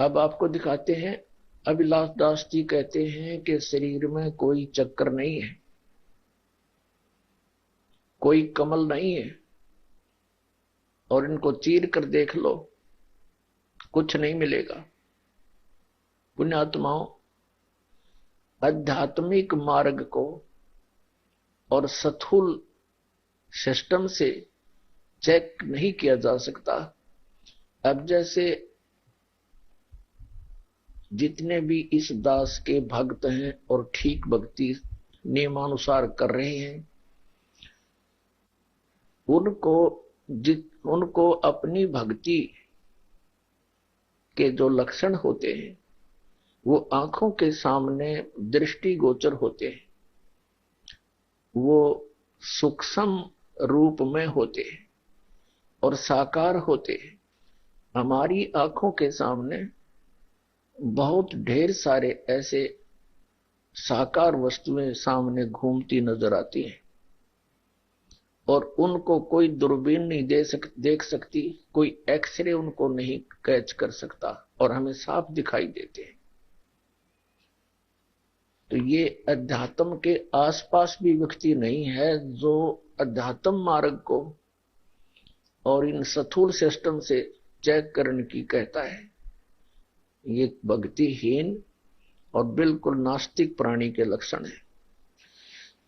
अब आपको दिखाते हैं। अभिलाष दास जी कहते हैं कि शरीर में कोई चक्कर नहीं है, कोई कमल नहीं है, और इनको चीर कर देख लो, कुछ नहीं मिलेगा। पुण्यात्माओं, आध्यात्मिक मार्ग को और स्थूल सिस्टम से चेक नहीं किया जा सकता। अब जैसे जितने भी इस दास के भक्त हैं और ठीक भक्ति नियमानुसार कर रहे हैं, उनको अपनी भक्ति के जो लक्षण होते हैं वो आंखों के सामने दृष्टिगोचर होते हैं, वो सूक्ष्म रूप में होते हैं और साकार होते हैं। हमारी आंखों के सामने बहुत ढेर सारे ऐसे साकार वस्तुएं सामने घूमती नजर आती हैं और उनको कोई दूरबीन नहीं देख सकती, कोई एक्सरे उनको नहीं कैच कर सकता और हमें साफ दिखाई देते हैं। तो ये अध्यात्म के आसपास भी व्यक्ति नहीं है जो अध्यात्म मार्ग को और इन स्थूल सिस्टम से चेक करने की कहता है। ये भक्तिहीन और बिल्कुल नास्तिक प्राणी के लक्षण है।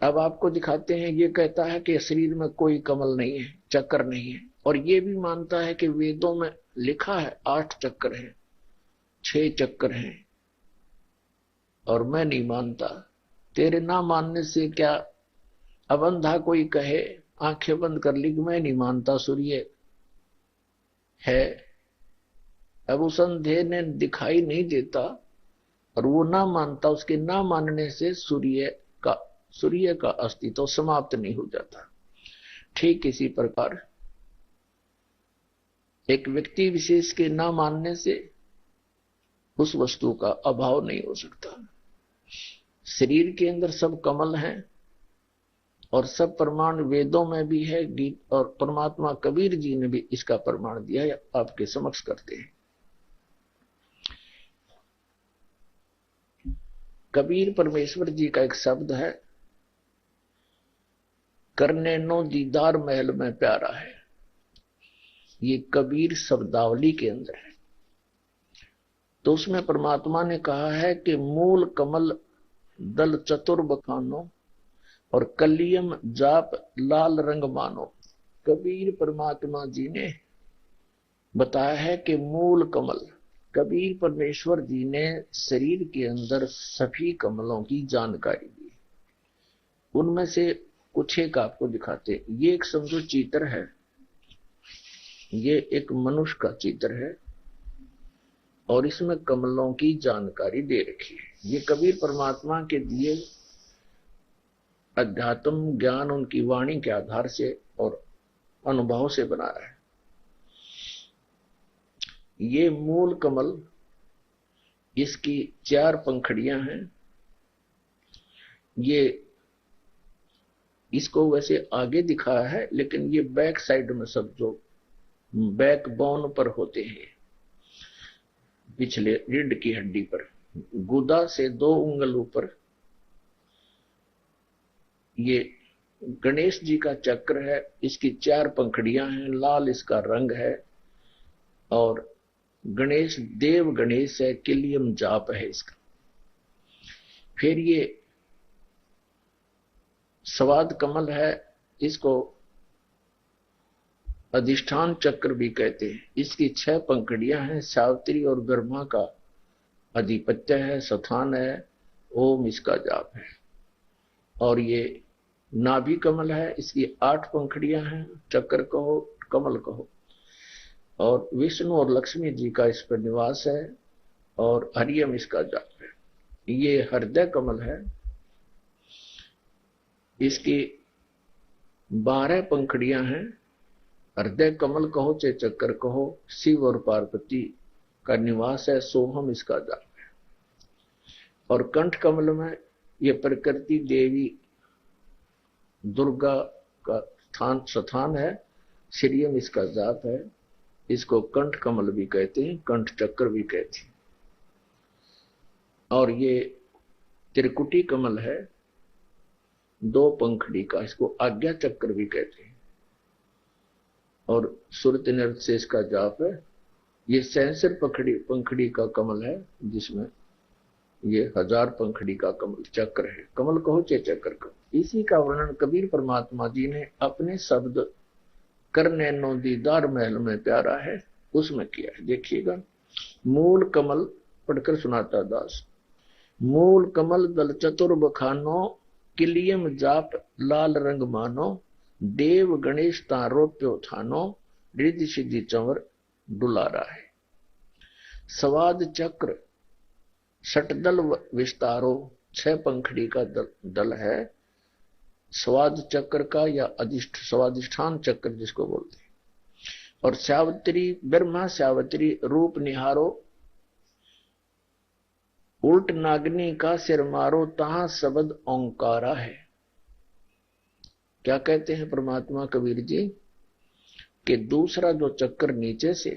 अब आपको दिखाते हैं। ये कहता है कि शरीर में कोई कमल नहीं है, चक्कर नहीं है, और ये भी मानता है कि वेदों में लिखा है 8 चक्कर हैं, 6 चक्कर हैं, और मैं नहीं मानता। तेरे ना मानने से क्या? अब अंधा कोई कहे आंखें बंद कर ली कि मैं नहीं मानता सूर्य है, अब उस अंधे ने दिखाई नहीं देता और वो ना मानता, उसके ना मानने से सूर्य का अस्तित्व समाप्त नहीं हो जाता। ठीक इसी प्रकार एक व्यक्ति विशेष के ना मानने से उस वस्तु का अभाव नहीं हो सकता। शरीर के अंदर सब कमल हैं और सब प्रमाण वेदों में भी है, गीत और परमात्मा कबीर जी ने भी इसका प्रमाण दिया है, आपके समक्ष करते हैं। कबीर परमेश्वर जी का एक शब्द है, करने नो दीदार महल में प्यारा है। ये कबीर शब्दावली के अंदर है। तो उसमें परमात्मा ने कहा है कि मूल कमल दल चतुर बखानो और कलियम जाप लाल रंग मानो। कबीर परमात्मा जी ने बताया है कि मूल कमल, कबीर परमेश्वर जी ने शरीर के अंदर सभी कमलों की जानकारी दी। उनमें से कुछ एक आपको दिखाते। ये एक समझो चित्र है, ये एक मनुष्य का चित्र है और इसमें कमलों की जानकारी दे रखी है। ये कबीर परमात्मा के दिए अध्यात्म ज्ञान उनकी वाणी के आधार से और अनुभव से बना रहा है। ये मूल कमल, इसकी 4 पंखड़ियां हैं। ये इसको वैसे आगे दिखाया है, लेकिन ये बैक साइड में सब जो बैक बोन पर होते हैं, पिछले रीढ़ की हड्डी पर, गुदा से 2 उंगल ऊपर, ये गणेश जी का चक्र है। इसकी 4 पंखड़ियां हैं, लाल इसका रंग है और गणेश देव गणेश है, किलियम जाप है इसका। फिर ये स्वाद कमल है, इसको अधिष्ठान चक्र भी कहते हैं। इसकी 6 पंखड़ियां हैं, सावित्री और ब्रह्मा का अधिपत्य है, स्थान है, ओम इसका जाप है। और ये नाभि कमल है, इसकी 8 पंखड़ियां हैं, चक्र कहो कमल कहो, और विष्णु और लक्ष्मी जी का इस पर निवास है और हरियम इसका जाप है। ये हृदय कमल है, इसकी 12 पंखड़ियां हैं। हृदय कमल कहो चाहे चक्कर कहो, शिव और पार्वती का निवास है, सोहम इसका जाप है। और कंठ कमल में ये प्रकृति देवी दुर्गा का स्थान है, श्रीयम इसका जाप है। इसको कंठ कमल भी कहते हैं, कंठ चक्र भी कहते हैं। और ये त्रिकुटी कमल है, 2 पंखड़ी का, इसको आज्ञा चक्र भी कहते हैं। और सुरत नृत्य से इसका जाप है। ये सहस्र पंखड़ी का कमल है, जिसमें ये 1000 पंखड़ी का कमल चक्र है। कमल कहो चे चक्र कहो। इसी का वर्णन कबीर परमात्मा जी ने अपने शब्द करने नो दीदार महल में प्यारा है उसमें किया है। देखिएगा, मूल कमल पढ़कर सुनाता दास। मूल कमल दल चतुर बखानो, किलियम जाप लाल रंग मानो, देव गणेश तारोप्यो थानो, रिद्धि सिद्धि चंवर डुलारा है। स्वाद चक्र षटदल विस्तारो, 6 पंखड़ी का दल है। स्वाद चक्र का या स्वादिष्ठान चक्र जिसको बोलते हैं। और सावित्री ब्रह्मा सावित्री रूप निहारो, उल्ट नागनी का सिर मारो, तहां शब्द ओंकारा है। क्या कहते हैं परमात्मा कबीर जी कि दूसरा जो चक्र नीचे से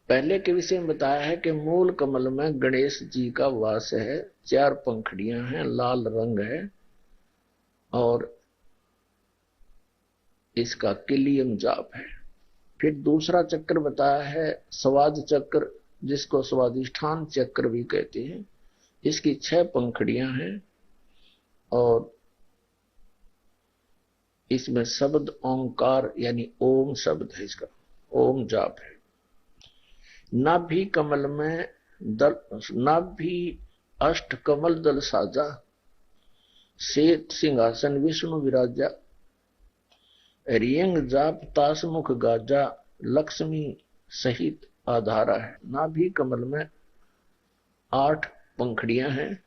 पहले के विषय में बताया है कि मूल कमल में गणेश जी का वास है, 4 पंखड़ियां हैं, लाल रंग है और इसका किलियम जाप है। फिर दूसरा चक्र बताया है स्वाद चक्र, जिसको स्वादिष्ठान चक्र भी कहते हैं। इसकी 6 पंखड़ियां हैं और इसमें शब्द ओंकार यानी ओम शब्द है, इसका ओम जाप है। नाभि कमल में दल, नाभि अष्ट कमल दल साजा, श्वेत सिंहासन विष्णु विराजा, रियंग जाप तासमुख गाजा, लक्ष्मी सहित आधारा है। नाभि कमल में 8 पंखड़ियां हैं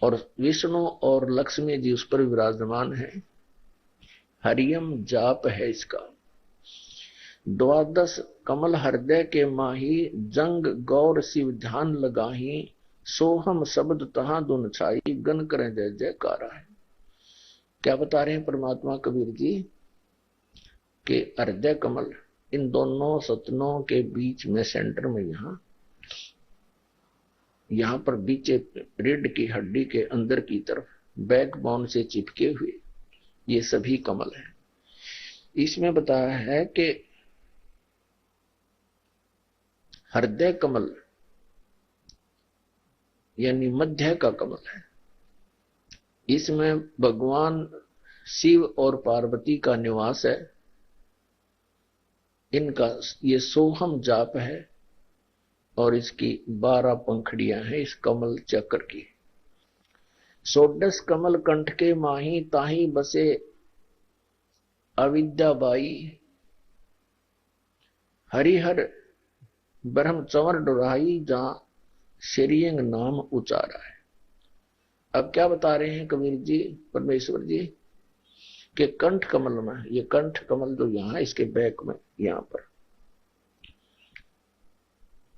और विष्णु और लक्ष्मी जी उस पर विराजमान है। हरियम जाप है इसका। 12 कमल हृदय के माही, जंग गौर शिव ध्यान लगाही, सोहम शब्द तहां दुन छाई, गन करें जय जयकारा है। क्या बता रहे हैं परमात्मा कबीर जी कि हृदय कमल इन दोनों सतनों के बीच में सेंटर में यहां पर बीचे रीढ़ की हड्डी के अंदर की तरफ बैकबोन से चिपके हुए ये सभी कमल हैं। इसमें बताया है कि हृदय कमल यानी मध्य का कमल है। इसमें भगवान शिव और पार्वती का निवास है। इनका ये सोहम जाप है और इसकी 12 पंखड़ियां हैं इस कमल चक्र की। 16 कमल कंठ के माही, ताही बसे अविद्या बाई, हरिहर ब्रह्म चंवर डुराई, जहां श्रीयंग नाम उचारा है। अब क्या बता रहे हैं कबीर जी परमेश्वर जी कि कंठ कमल में, ये कंठ कमल जो यहां इसके बैक में यहां पर,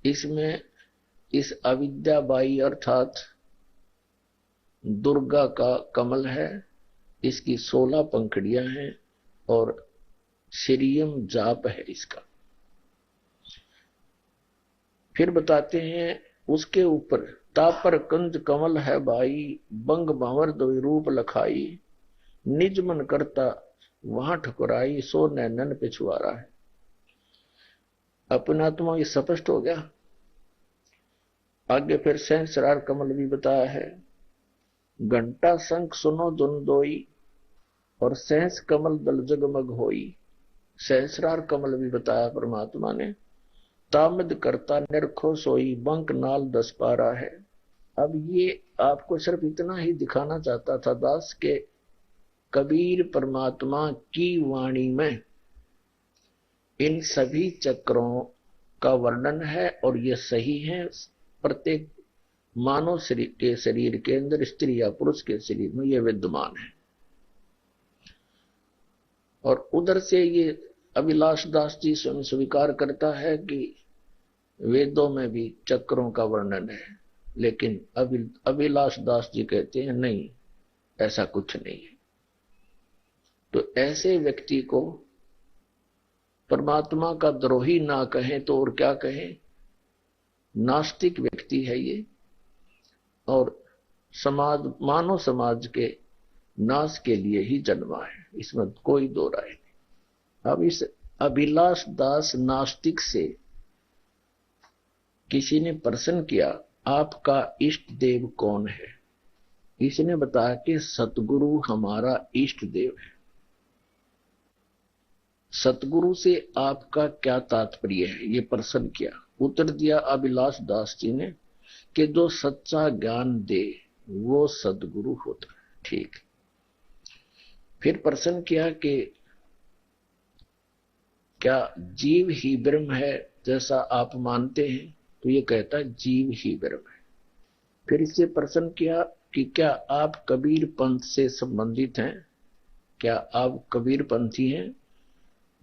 इसमें इस अविद्या बाई अर्थात दुर्गा का कमल है। इसकी 16 पंखड़ियां हैं और श्रीयम जाप है इसका। फिर बताते हैं उसके ऊपर तापर कंज कमल है भाई, बंग भंवर दो रूप लखाई, निज मन करता वहां ठकुराई, सो नैनन पिछुआरा है। अपना आत्मा ये स्पष्ट हो गया। आगे फिर सहस्रार कमल भी बताया है, घंटा शंख सुनो दुन दोई, और सहस कमल दल जगमग होई। सहस्रार कमल भी बताया परमात्मा ने, तामद करता निरखो सोई, बंक नाल 10 पारा है। अब ये आपको सिर्फ इतना ही दिखाना चाहता था दास के कबीर परमात्मा की वाणी में इन सभी चक्रों का वर्णन है और ये सही है। प्रत्येक मानव शरीर के अंदर, स्त्री या पुरुष के शरीर में ये विद्यमान है। और उधर से ये अभिलाष दास जी स्वयं स्वीकार करता है कि वेदों में भी चक्रों का वर्णन है, लेकिन अभिलाष दास जी कहते हैं नहीं, ऐसा कुछ नहीं है। तो ऐसे व्यक्ति को परमात्मा का द्रोही ना कहें तो और क्या कहें। नास्तिक व्यक्ति है ये, और मानव समाज के नाश के लिए ही जन्मा है, इसमें कोई दो राय नहीं। अब इस अभिलाष दास नास्तिक से किसी ने प्रश्न किया, आपका इष्ट देव कौन है? इसने बताया कि सतगुरु हमारा इष्ट देव है। सतगुरु से आपका क्या तात्पर्य है, ये प्रश्न किया। उत्तर दिया अभिलाष दास जी ने कि जो सच्चा ज्ञान दे वो सदगुरु होता है। ठीक। फिर प्रश्न किया कि क्या जीव ही ब्रह्म है जैसा आप मानते हैं? तो ये कहता है जीव ही ब्रह्म है। फिर इससे प्रश्न किया कि क्या आप कबीर पंथ से संबंधित हैं? क्या आप कबीर पंथी हैं?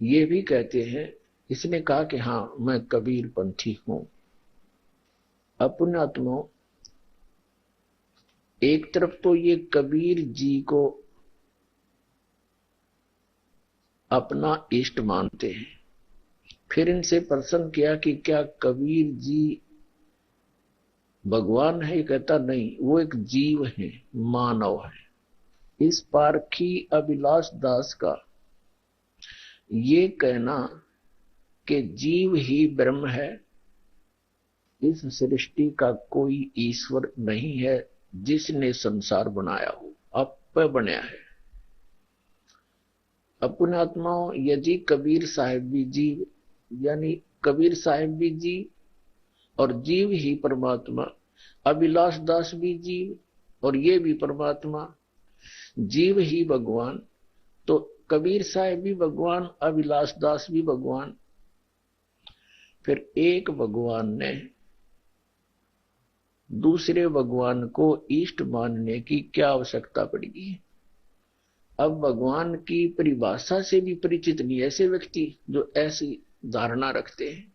ये भी कहते हैं। इसने कहा कि हां, मैं कबीर पंथी हूं। अपनात्मा एक तरफ तो ये कबीर जी को अपना इष्ट मानते हैं। फिर इनसे प्रश्न किया कि क्या कबीर जी भगवान है? कहता नहीं, वो एक जीव है, मानव है। इस पारखी अभिलाष दास का ये कहना कि जीव ही ब्रह्म है, इस सृष्टि का कोई ईश्वर नहीं है जिसने संसार बनाया हो, आपे बनाया है। अपने आत्माओं, यदि कबीर साहिब भी जीव, यानी कबीर साहिब भी जीव और जीव ही परमात्मा, अभिलाष दास भी जीव और ये भी परमात्मा, जीव ही भगवान, तो कबीर साहिब भी भगवान, अभिलाष दास भी भगवान। फिर एक भगवान ने दूसरे भगवान को इष्ट मानने की क्या आवश्यकता पड़ेगी? अब भगवान की परिभाषा से भी परिचित नहीं ऐसे व्यक्ति जो ऐसी धारणा रखते हैं।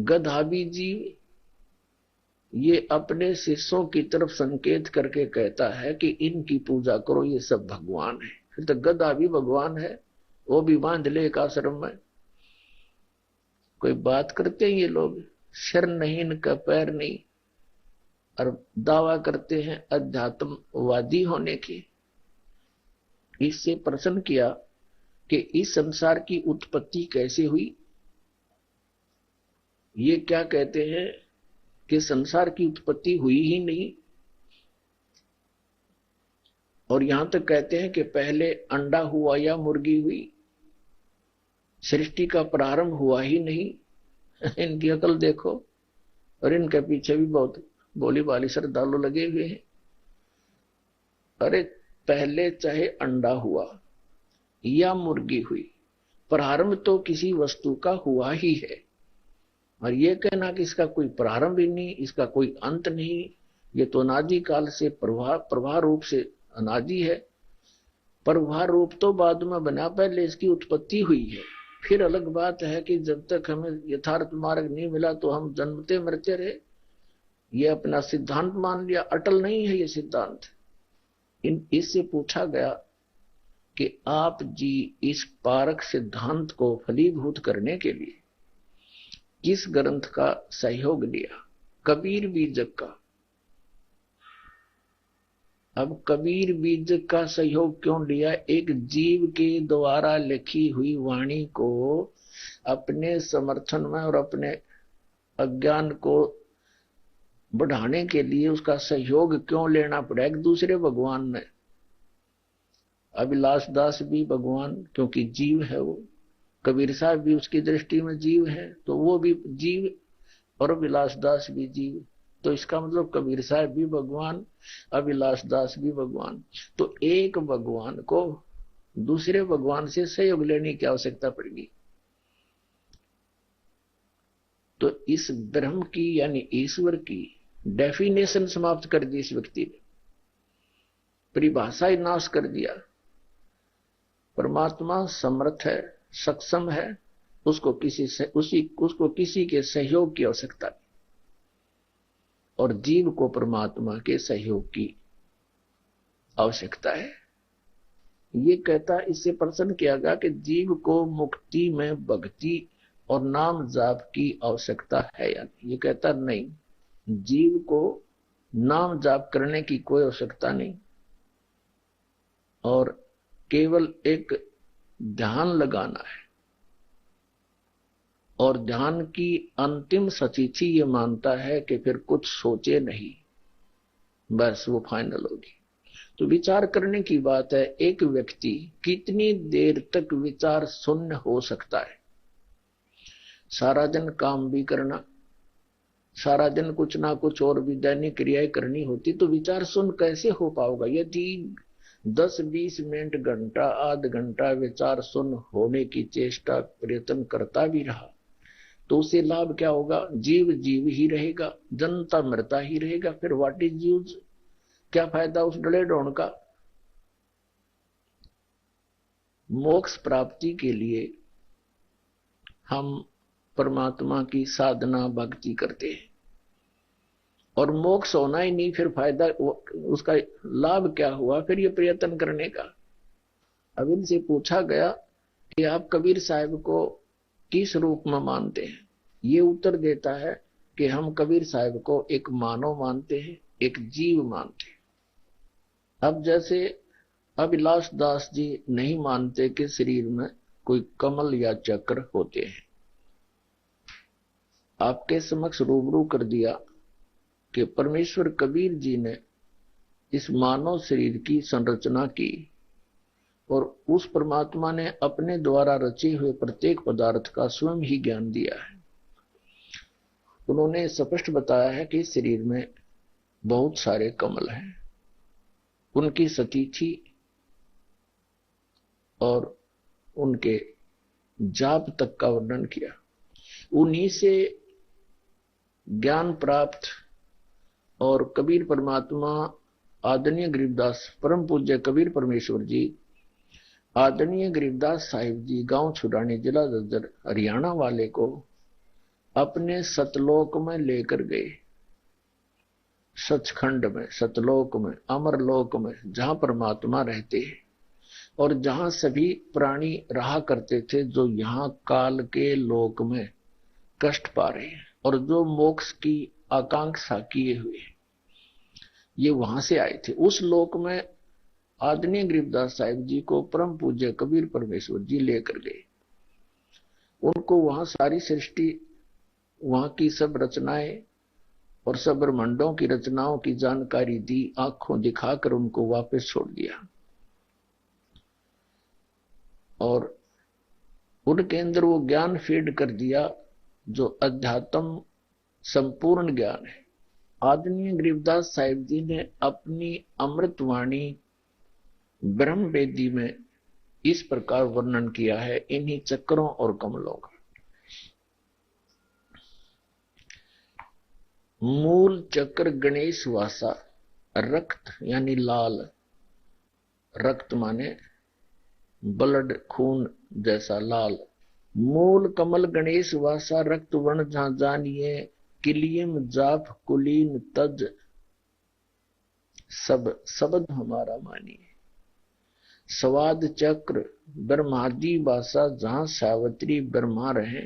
गधा भी जीव, ये अपने शिष्यों की तरफ संकेत करके कहता है कि इनकी पूजा करो, ये सब भगवान है। फिर तो गधा भी भगवान है, वो भी बांध ले एक आश्रम में। कोई बात करते हैं ये लोग, सिर नहीं इनका, पैर नहीं, और दावा करते हैं अध्यात्मवादी होने की। इससे प्रश्न किया कि इस संसार की उत्पत्ति कैसे हुई? ये क्या कहते हैं कि संसार की उत्पत्ति हुई ही नहीं, और यहां तक कहते हैं कि पहले अंडा हुआ या मुर्गी हुई, सृष्टि का प्रारंभ हुआ ही नहीं। इनकी अकल देखो, और इनके पीछे भी बहुत बोली बाली श्रद्धालु लगे हुए हैं। अरे पहले चाहे अंडा हुआ या मुर्गी हुई, प्रारंभ तो किसी वस्तु का हुआ ही है। और ये कहना कि इसका कोई प्रारंभ ही नहीं, इसका कोई अंत नहीं, ये तो अनादि काल से प्रवाह रूप से अनादि है। प्रवाह रूप तो बाद में बना, पहले इसकी उत्पत्ति हुई है। फिर अलग बात है कि जब तक हमें यथार्थ मार्ग नहीं मिला तो हम जन्मते मरते रहे। ये अपना सिद्धांत मान लिया, अटल नहीं है ये सिद्धांत। इससे पूछा गया कि आप जी इस पारक सिद्धांत को फलीभूत करने के लिए किस ग्रंथ का सहयोग लिया? कबीर बीजक का। अब कबीर बीजक का सहयोग क्यों लिया? एक जीव के द्वारा लिखी हुई वाणी को अपने समर्थन में और अपने अज्ञान को बढ़ाने के लिए उसका सहयोग क्यों लेना पड़ा? एक दूसरे भगवान ने, अभिलाष दास भी भगवान क्योंकि जीव है वो, कबीर साहब भी उसकी दृष्टि में जीव है, तो वो भी जीव और अभिलाष दास भी जीव। तो इसका मतलब कबीर साहब भी भगवान, अभिलाष दास भी भगवान। तो एक भगवान को दूसरे भगवान से सहयोग लेने की आवश्यकता पड़ेगी। तो इस ब्रह्म की यानी ईश्वर की डेफिनेशन समाप्त कर दी इस व्यक्ति ने, परिभाषा ही नाश कर दिया। परमात्मा समर्थ है, सक्षम है, उसको किसी के सहयोग की आवश्यकता नहीं, और जीव को परमात्मा के सहयोग की आवश्यकता है। ये कहता, इससे प्रश्न किया गया कि जीव को मुक्ति में भक्ति और नाम जाप की आवश्यकता है या नहीं? ये कहता नहीं, जीव को नाम जाप करने की कोई आवश्यकता नहीं, और केवल एक ध्यान लगाना है। और ध्यान की अंतिम सचीची ये मानता है कि फिर कुछ सोचे नहीं, बस वो फाइनल होगी। तो विचार करने की बात है, एक व्यक्ति कितनी देर तक विचार शून्य हो सकता है? सारा दिन काम भी करना, सारा दिन कुछ ना कुछ और भी दैनिक क्रियाएं करनी होती, तो विचार शून्य कैसे हो पाएगा? यदि 10-20 मिनट, घंटा, आध घंटा विचार शून्य होने की चेष्टा प्रयत्न करता भी रहा, तो उसे लाभ क्या होगा? जीव जीव ही रहेगा, जनता मरता ही रहेगा। फिर व्हाट इज यूज? क्या फायदा उस डले ढोण का? मोक्ष प्राप्ति के लिए हम परमात्मा की साधना भक्ति करते हैं, और मोक्ष होना ही नहीं, फिर फायदा उसका लाभ क्या हुआ फिर ये प्रयत्न करने का? अब इनसे पूछा गया कि आप कबीर साहब को किस रूप में मानते हैं? ये उत्तर देता है कि हम कबीर साहब को एक मानव मानते हैं, एक जीव मानते हैं। अब जैसे अभिलाष दास जी नहीं मानते कि शरीर में कोई कमल या चक्र होते हैं, आपके समक्ष रूबरू कर दिया कि परमेश्वर कबीर जी ने इस मानव शरीर की संरचना की, और उस परमात्मा ने अपने द्वारा रचे हुए प्रत्येक पदार्थ का स्वयं ही ज्ञान दिया है। उन्होंने स्पष्ट बताया है कि शरीर में बहुत सारे कमल हैं, उनकी सतीथि और उनके जाप तक का वर्णन किया। उन्हीं से ज्ञान प्राप्त, और कबीर परमात्मा आदरणीय गरीबदास परम पूज्य कबीर परमेश्वर जी आदरणीय गरीबदास साहिब जी गांव छुड़ानी जिला झज्जर हरियाणा वाले को अपने सतलोक में लेकर गए। सचखंड में, सतलोक में, अमरलोक में, जहां परमात्मा रहते हैं और जहां सभी प्राणी रहा करते थे जो यहाँ काल के लोक में कष्ट पा रहे हैं और जो मोक्ष की आकांक्षा किए हुए, ये वहां से आए थे। उस लोक में आदरणीय गरीबदास साहिब जी को परम पूज्य कबीर परमेश्वर जी लेकर गए। उनको वहां सारी सृष्टि, वहां की सब रचनाएं और सब ब्रह्मांडों की रचनाओं की जानकारी दी, आंखों दिखाकर उनको वापस छोड़ दिया, और उनके अंदर वो ज्ञान फीड कर दिया जो अध्यात्म संपूर्ण ज्ञान है। आदरणीय गरीबदास साहिब जी ने अपनी अमृतवाणी ब्रह्म वेदी में इस प्रकार वर्णन किया है इन्हीं चक्रों और कमलों का। मूल चक्र गणेश वासा, रक्त यानी लाल, रक्त माने ब्लड, खून जैसा लाल। मूल कमल गणेश वासा, रक्त वर्ण जहां जानिए, किलियम जाप कुलीन तज, सब शब्द हमारा मानिए। स्वाद चक्र ब्रह्मादि वासा, जहां सावित्री ब्रह्मा रहे,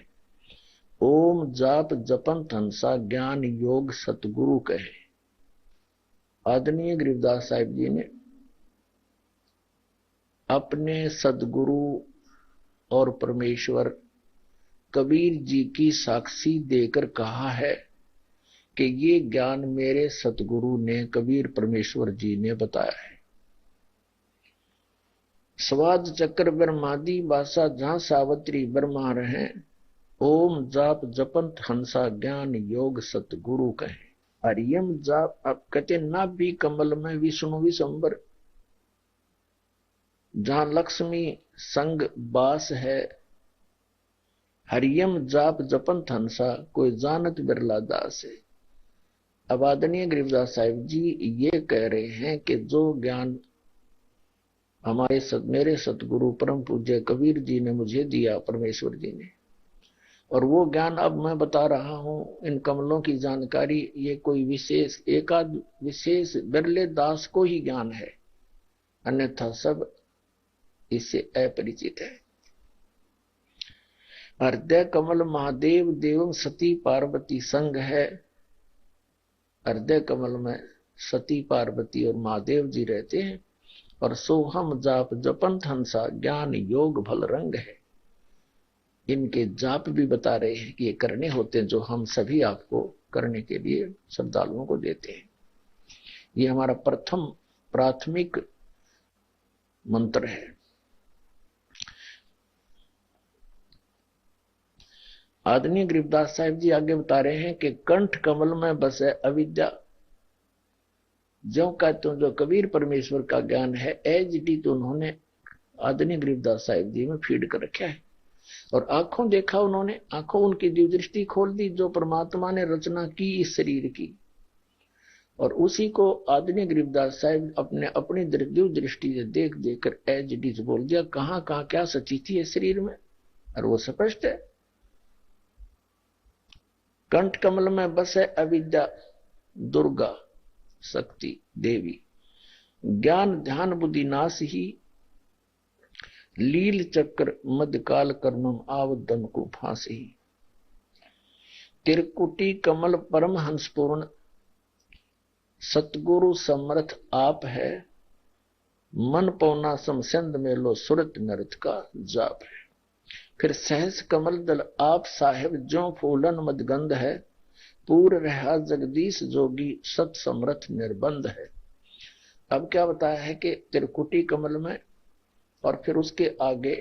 ओम जाप जपन हंसा, ज्ञान योग सतगुरु कहे। आदरणीय गरीबदास साहिब जी ने अपने सदगुरु और परमेश्वर कबीर जी की साक्षी देकर कहा है कि ये ज्ञान मेरे सतगुरु ने, कबीर परमेश्वर जी ने बताया है। स्वाद चक्र ब्रह्मादि वासा, जहां सावित्री ब्रह्मा रहे, ओम जाप जपंत हंसा, ज्ञान योग सतगुरु कहे। हरियम जाप, अब कहते ना भी कमल में विष्णु विशंबर, जहां लक्ष्मी संग बास है, हरियम जाप जपंत हंसा, कोई जानत बिरला दास है। अब आदरणीय गरीबदास साहिब जी ये कह रहे हैं कि जो ज्ञान मेरे सतगुरु परम पूज्य कबीर जी ने मुझे दिया, परमेश्वर जी ने, और वो ज्ञान अब मैं बता रहा हूं, इन कमलों की जानकारी, ये कोई विशेष एकाध विशेष बिरले दास को ही ज्ञान है, अन्यथा सब इससे अपरिचित है। हृदय कमल महादेव देवं सती पार्वती संग है। हृदय कमल में सती पार्वती और महादेव जी रहते हैं। और सोहम जाप जपन हंसा ज्ञान योग भल रंग है। इनके जाप भी बता रहे हैं कि ये करने होते हैं, जो हम सभी आपको करने के लिए श्रद्धालुओं को देते हैं। ये हमारा प्रथम प्राथमिक मंत्र है। आदरणीय गरीबदास साहिब जी आगे बता रहे हैं कि कंठ कमल में बसे अविद्या, जो कहते हैं जो कबीर परमेश्वर का ज्ञान है, एज डी तो उन्होंने आदरणीय गरीबदास साहिब जी में फीड कर रखा है। और आंखों देखा उन्होंने, आंखों उनकी दिव्य दृष्टि खोल दी जो परमात्मा ने रचना की इस शरीर की, और उसी को आदरणीय गरीबदास साहिब अपनी दिव्य दृष्टि से देख देख कर एज डी से बोल दिया कहां कहां क्या सची थी इस शरीर में, और वो स्पष्ट है। कंठ कमल में बस है अविद्या दुर्गा शक्ति देवी, ज्ञान ध्यान बुद्धि नाश ही, लील चक्र मध्यकाल कर्मम आवदन को फांसी, त्रिकुटी कमल परम हंसपूर्ण, सतगुरु समर्थ आप है, मन पौना समसंद में लो सुरत नृत का जाप है। फिर सहस कमल दल आप साहेब जो फूलन मदगंध है, पूर रहा जगदीश जोगी सत समर्थ निर्बंध है। अब क्या बताया है कि त्रिकुटी कमल में, और फिर उसके आगे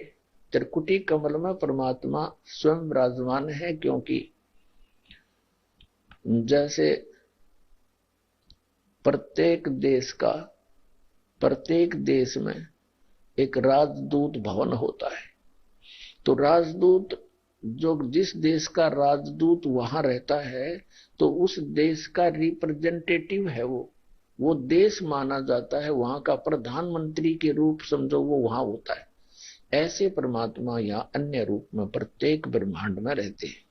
त्रिकुटी कमल में परमात्मा स्वयं विराजमान है, क्योंकि जैसे प्रत्येक देश में एक राजदूत भवन होता है, तो राजदूत जो जिस देश का राजदूत वहां रहता है तो उस देश का रिप्रेजेंटेटिव है, वो देश माना जाता है, वहां का प्रधानमंत्री के रूप समझो वो वहां होता है। ऐसे परमात्मा यहाँ अन्य रूप में प्रत्येक ब्रह्मांड में रहते हैं।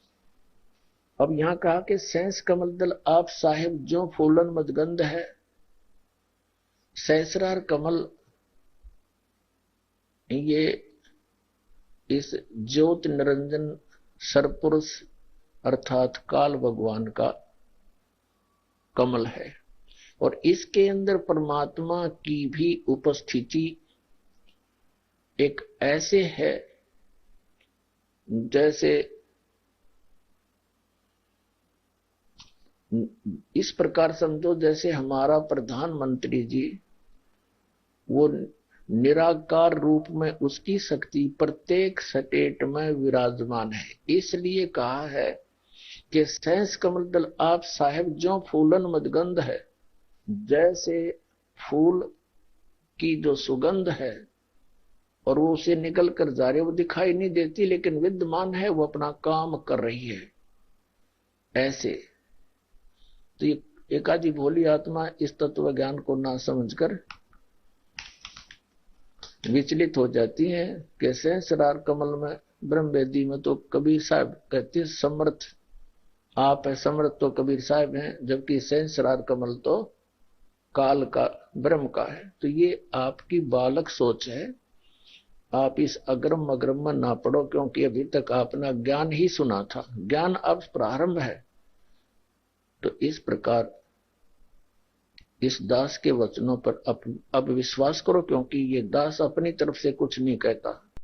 अब यहां कहा कि सहस कमल दल आप साहेब जो फूलन मदगंध है, सहस्रार कमल ये इस ज्योत निरंजन सरपुरुष अर्थात काल भगवान का कमल है, और इसके अंदर परमात्मा की भी उपस्थिति एक ऐसे है जैसे इस प्रकार समझो जैसे हमारा प्रधानमंत्री जी वो निराकार रूप में उसकी शक्ति प्रत्येक स्टेट में विराजमान है। इसलिए कहा है कि सहस कमल दल आप साहेब जो फूलन मदगंध है, जैसे फूल की जो सुगंध है और वो उसे निकल कर जा रही, वो दिखाई नहीं देती लेकिन विद्यमान है, वो अपना काम कर रही है। ऐसे तो ये एकाधी भोली आत्मा इस तत्व ज्ञान को ना समझकर विचलित हो जाती है। कैसे सहस्रार कमल में ब्रह्म वेदी में तो कबीर साहब कहते समर्थ आप है, समर्थ तो कबीर साहब हैं, जबकि सहस्रार कमल तो काल का ब्रह्म का है। तो ये आपकी बालक सोच है, आप इस अग्रम अग्रम में ना पड़ो, क्योंकि अभी तक आपने ज्ञान ही सुना था, ज्ञान अब प्रारंभ है। तो इस प्रकार इस दास के वचनों पर अब विश्वास करो, क्योंकि ये दास अपनी तरफ से कुछ नहीं कहता।